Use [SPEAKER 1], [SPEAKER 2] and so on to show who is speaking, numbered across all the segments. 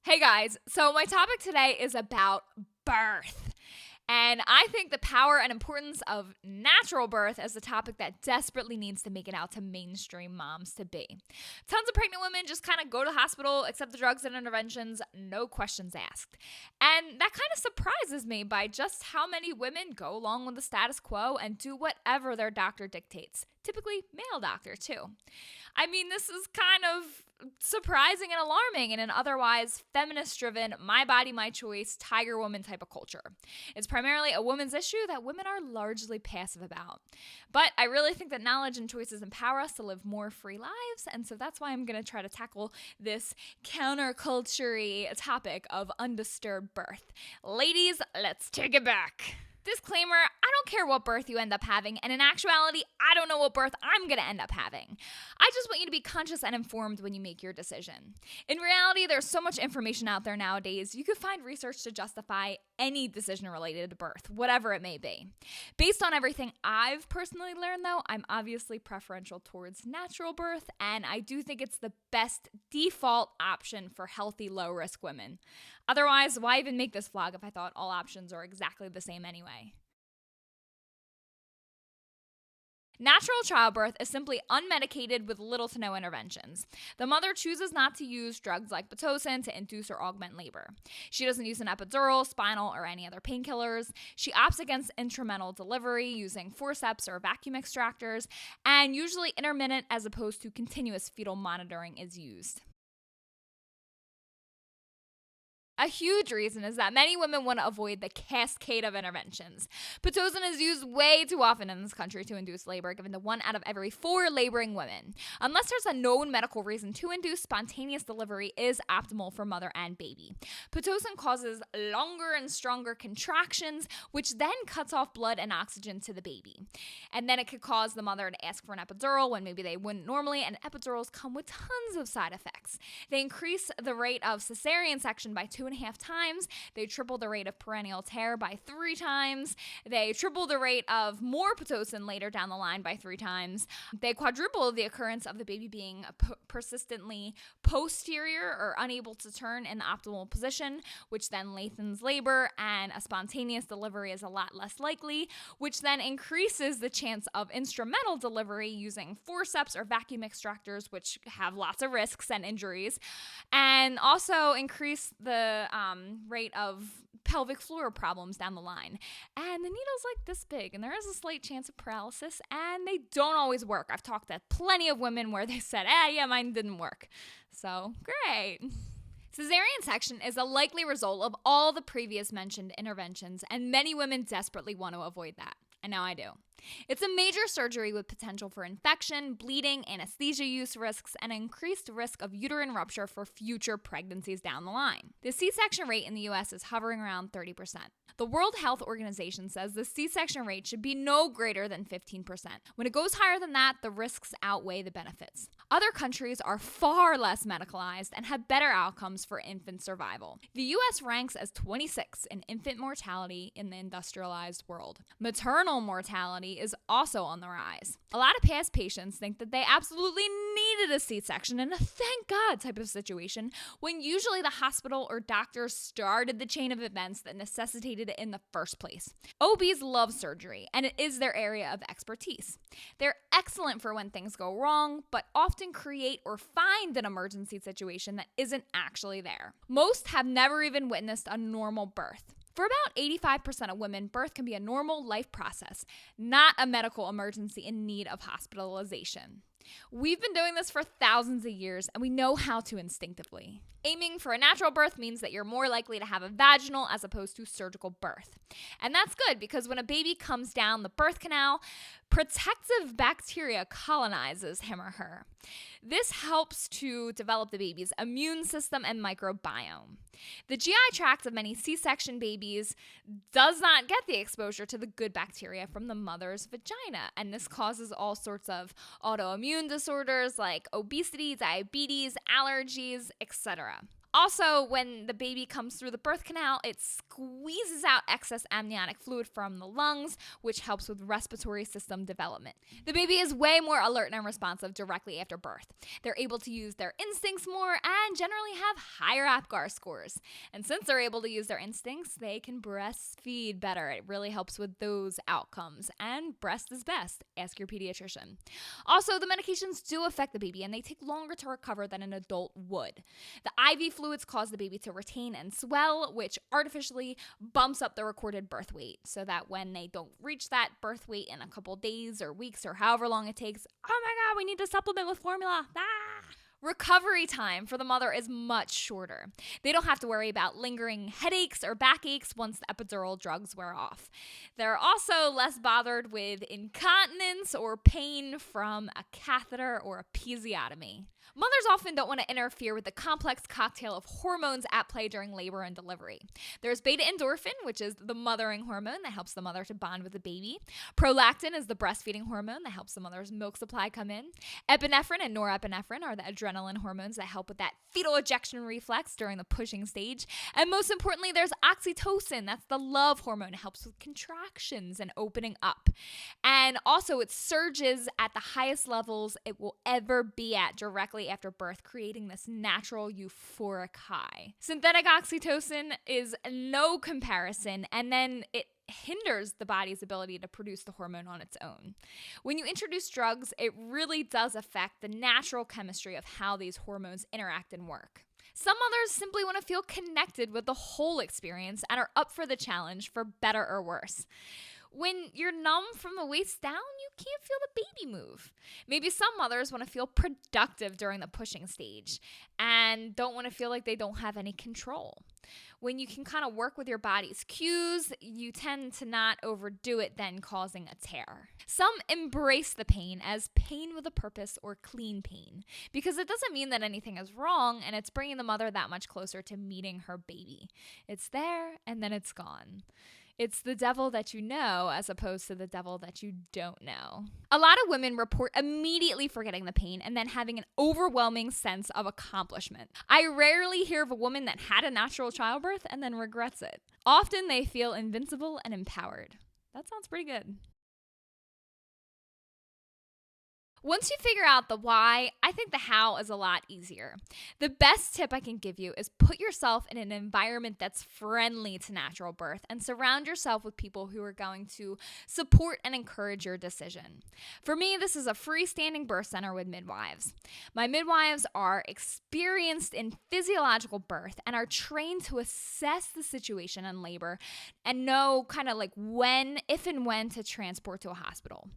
[SPEAKER 1] Hey guys, so my topic today is about birth. And I think the power and importance of natural birth is a topic that desperately needs to make it out to mainstream moms to be. Tons of pregnant women just kind of go to the hospital, accept the drugs and interventions, no questions asked. And that kind of surprises me by just how many women go along with the status quo and do whatever their doctor dictates. Typically male doctor too. I mean, this is kind of surprising and alarming in an otherwise feminist-driven, my body, my choice, tiger woman type of culture. It's primarily a woman's issue that women are largely passive about. But I really think that knowledge and choices empower us to live more free lives, and so that's why I'm going to try to tackle this counterculture-y topic of undisturbed birth. Ladies, let's take it back. Disclaimer, I don't care what birth you end up having, and in actuality, I don't know what birth I'm going to end up having. I just want you to be conscious and informed when you make your decision. In reality, there's so much information out there nowadays, you could find research to justify any decision related to birth, whatever it may be. Based on everything I've personally learned, though, I'm obviously preferential towards natural birth, and I do think it's the best default option for healthy, low-risk women. Otherwise, why even make this vlog if I thought all options are exactly the same anyway? Natural childbirth is simply unmedicated with little to no interventions. The mother chooses not to use drugs like Pitocin to induce or augment labor. She doesn't use an epidural, spinal, or any other painkillers. She opts against intramental delivery using forceps or vacuum extractors, and usually intermittent as opposed to continuous fetal monitoring is used. A huge reason is that many women want to avoid the cascade of interventions. Pitocin is used way too often in this country to induce labor, given to 1 out of every 4 laboring women. Unless there's a known medical reason to induce, spontaneous delivery is optimal for mother and baby. Pitocin causes longer and stronger contractions, which then cuts off blood and oxygen to the baby. And then it could cause the mother to ask for an epidural when maybe they wouldn't normally, and epidurals come with tons of side effects. They increase the rate of cesarean section by 2.5 times. They triple the rate of perineal tear by 3 times. They triple the rate of more Pitocin later down the line by 3 times. They quadruple the occurrence of the baby being persistently posterior or unable to turn in the optimal position, which then lengthens labor, and a spontaneous delivery is a lot less likely, which then increases the chance of instrumental delivery using forceps or vacuum extractors, which have lots of risks and injuries, and also increase the rate of pelvic floor problems down the line. And the needle's like this big, and there is a slight chance of paralysis, and they don't always work. I've talked to plenty of women where they said, yeah, mine didn't work. So, great. Cesarean section is a likely result of all the previous mentioned interventions, and many women desperately want to avoid that. And now I do. It's a major surgery with potential for infection, bleeding, anesthesia use risks, and increased risk of uterine rupture for future pregnancies down the line. The C-section rate in the U.S. is hovering around 30%. The World Health Organization says the C-section rate should be no greater than 15%. When it goes higher than that, the risks outweigh the benefits. Other countries are far less medicalized and have better outcomes for infant survival. The U.S. ranks as 26 in infant mortality in the industrialized world. Maternal mortality is also on the rise. A lot of past patients think that they absolutely needed a C-section in a thank God type of situation, when usually the hospital or doctor started the chain of events that necessitated it in the first place. OBs love surgery, and it is their area of expertise. They're excellent for when things go wrong, but often create or find an emergency situation that isn't actually there. Most have never even witnessed a normal birth. For about 85% of women, birth can be a normal life process, not a medical emergency in need of hospitalization. We've been doing this for thousands of years, and we know how to instinctively. Aiming for a natural birth means that you're more likely to have a vaginal as opposed to surgical birth. And that's good, because when a baby comes down the birth canal, protective bacteria colonizes him or her. This helps to develop the baby's immune system and microbiome. The GI tract of many C-section babies does not get the exposure to the good bacteria from the mother's vagina, and this causes all sorts of autoimmune disorders like obesity, diabetes, allergies, etc. Also, when the baby comes through the birth canal, it squeezes out excess amniotic fluid from the lungs, which helps with respiratory system development. The baby is way more alert and responsive directly after birth. They're able to use their instincts more and generally have higher APGAR scores. And since they're able to use their instincts, they can breastfeed better. It really helps with those outcomes. And breast is best. Ask your pediatrician. Also, the medications do affect the baby, and they take longer to recover than an adult would. The IV fluids cause the baby to retain and swell, which artificially bumps up the recorded birth weight, so that when they don't reach that birth weight in a couple days or weeks or however long it takes, oh my God, we need to supplement with formula. Recovery time for the mother is much shorter. They don't have to worry about lingering headaches or backaches once the epidural drugs wear off. They're also less bothered with incontinence or pain from a catheter or a episiotomy. Mothers often don't want to interfere with the complex cocktail of hormones at play during labor and delivery. There's beta-endorphin, which is the mothering hormone that helps the mother to bond with the baby. Prolactin is the breastfeeding hormone that helps the mother's milk supply come in. Epinephrine and norepinephrine are the adrenaline hormones that help with that fetal ejection reflex during the pushing stage. And most importantly, there's oxytocin. That's the love hormone. It helps with contractions and opening up. And also it surges at the highest levels it will ever be at directly after birth, creating this natural euphoric high. Synthetic oxytocin is no comparison, and then it hinders the body's ability to produce the hormone on its own. When you introduce drugs, it really does affect the natural chemistry of how these hormones interact and work. Some mothers simply want to feel connected with the whole experience and are up for the challenge, for better or worse. When you're numb from the waist down, you can't feel the baby move. Maybe some mothers want to feel productive during the pushing stage and don't want to feel like they don't have any control. When you can kind of work with your body's cues, you tend to not overdo it, then causing a tear. Some embrace the pain as pain with a purpose or clean pain, because it doesn't mean that anything is wrong, and it's bringing the mother that much closer to meeting her baby. It's there and then it's gone. It's the devil that you know as opposed to the devil that you don't know. A lot of women report immediately forgetting the pain and then having an overwhelming sense of accomplishment. I rarely hear of a woman that had a natural childbirth and then regrets it. Often they feel invincible and empowered. That sounds pretty good. Once you figure out the why, I think the how is a lot easier. The best tip I can give you is put yourself in an environment that's friendly to natural birth and surround yourself with people who are going to support and encourage your decision. For me, this is a freestanding birth center with midwives. My midwives are experienced in physiological birth and are trained to assess the situation in labor and know kind of like when, if and when to transport to a hospital.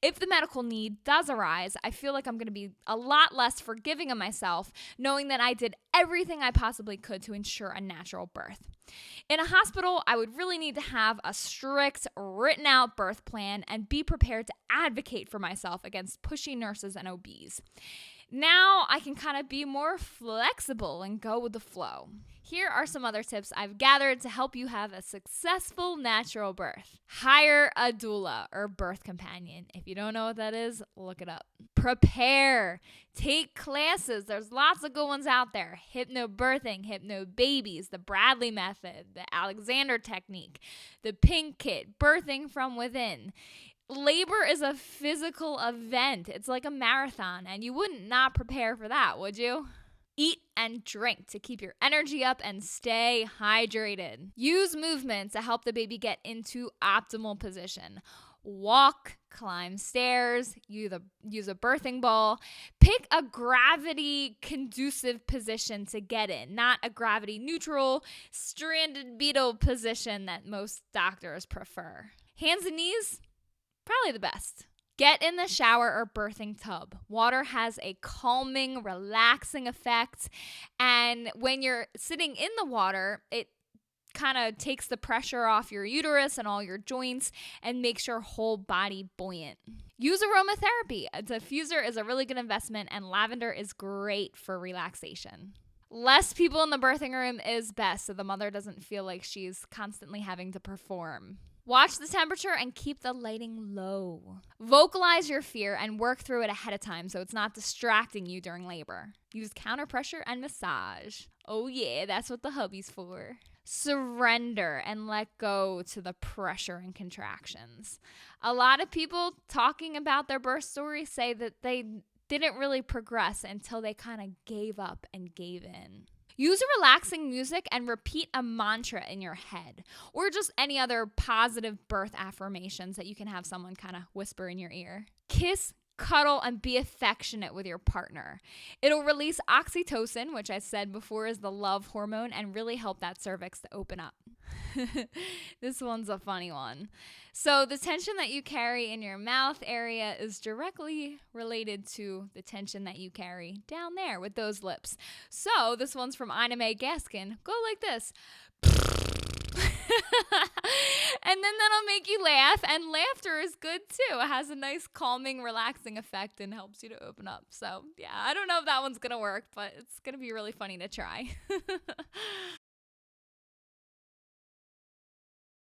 [SPEAKER 1] If the medical need does arise, I feel like I'm going to be a lot less forgiving of myself, knowing that I did everything I possibly could to ensure a natural birth. In a hospital, I would really need to have a strict, written out birth plan and be prepared to advocate for myself against pushy nurses and OBs. Now I can kind of be more flexible and go with the flow. Here are some other tips I've gathered to help you have a successful natural birth. Hire a doula or birth companion. If you don't know what that is, look it up. Prepare. Take classes. There's lots of good ones out there. Hypnobirthing, hypnobabies, the Bradley method, the Alexander technique, the Pink Kit, birthing from within. Labor is a physical event. It's like a marathon, and you wouldn't not prepare for that, would you? Eat and drink to keep your energy up and stay hydrated. Use movement to help the baby get into optimal position. Walk, climb stairs, use a birthing ball. Pick a gravity-conducive position to get in, not a gravity-neutral, stranded beetle position that most doctors prefer. Hands and knees? Probably the best. Get in the shower or birthing tub. Water has a calming, relaxing effect. And when you're sitting in the water, it kind of takes the pressure off your uterus and all your joints and makes your whole body buoyant. Use aromatherapy. A diffuser is a really good investment, and lavender is great for relaxation. Less people in the birthing room is best, so the mother doesn't feel like she's constantly having to perform. Watch the temperature and keep the lighting low. Vocalize your fear and work through it ahead of time so it's not distracting you during labor. Use counter pressure and massage. Oh yeah, that's what the hubby's for. Surrender and let go to the pressure and contractions. A lot of people talking about their birth story say that they didn't really progress until they kind of gave up and gave in. Use relaxing music and repeat a mantra in your head, or just any other positive birth affirmations that you can have someone kind of whisper in your ear. Kiss, cuddle, and be affectionate with your partner. It'll release oxytocin, which I said before is the love hormone, and really help that cervix to open up. This one's a funny one. So the tension that you carry in your mouth area is directly related to the tension that you carry down there with those lips. So this one's from Ina May Gaskin. Go like this. And then that'll make you laugh, and laughter is good too. It has a nice calming, relaxing effect and helps you to open up. So yeah, I don't know if that one's gonna work, but it's gonna be really funny to try.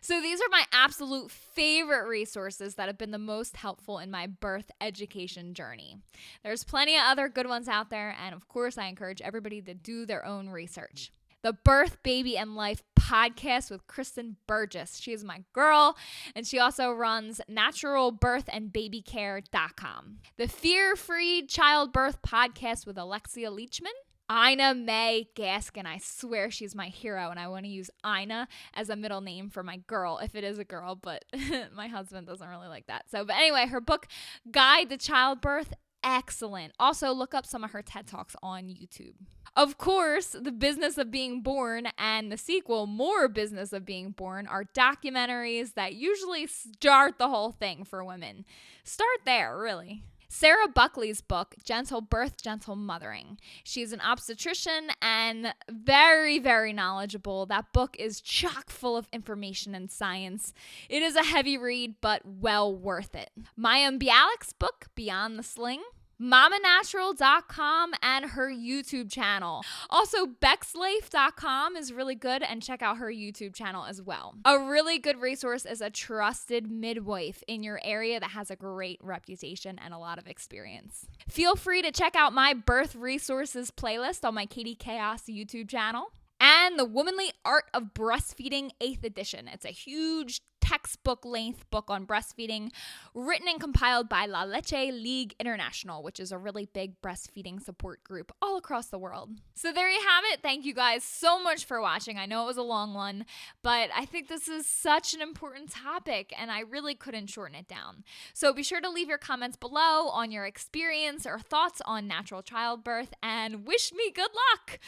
[SPEAKER 1] So these are my absolute favorite resources that have been the most helpful in my birth education journey. There's plenty of other good ones out there, and of course I encourage everybody to do their own research. The Birth, Baby, and Life podcast with Kristen Burgess. She is my girl, and she also runs naturalbirthandbabycare.com. The Fear-Free Childbirth podcast with Alexia Leachman. Ina May Gaskin. I swear she's my hero, and I want to use Ina as a middle name for my girl, if it is a girl, but my husband doesn't really like that. But anyway, her book, Guide to Childbirth, excellent. Also, look up some of her TED Talks on YouTube. Of course, The Business of Being Born and the sequel, More Business of Being Born, are documentaries that usually start the whole thing for women. Start there, really. Sarah Buckley's book, Gentle Birth, Gentle Mothering. She's an obstetrician and very, very knowledgeable. That book is chock full of information and science. It is a heavy read, but well worth it. Mayim Bialick's book, Beyond the Sling. MamaNatural.com and her YouTube channel. Also, BexLife.com is really good, and check out her YouTube channel as well. A really good resource is a trusted midwife in your area that has a great reputation and a lot of experience. Feel free to check out my birth resources playlist on my Katie Chaos YouTube channel. And The Womanly Art of Breastfeeding 8th edition. It's a huge textbook-length book on breastfeeding, written and compiled by La Leche League International, which is a really big breastfeeding support group all across the world. So there you have it. Thank you guys so much for watching. I know it was a long one, but I think this is such an important topic, and I really couldn't shorten it down. So be sure to leave your comments below on your experience or thoughts on natural childbirth, and wish me good luck.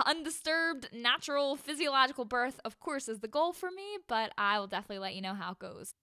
[SPEAKER 1] Undisturbed, natural, physiological birth, of course, is the goal for me, but I will definitely let you know how it goes.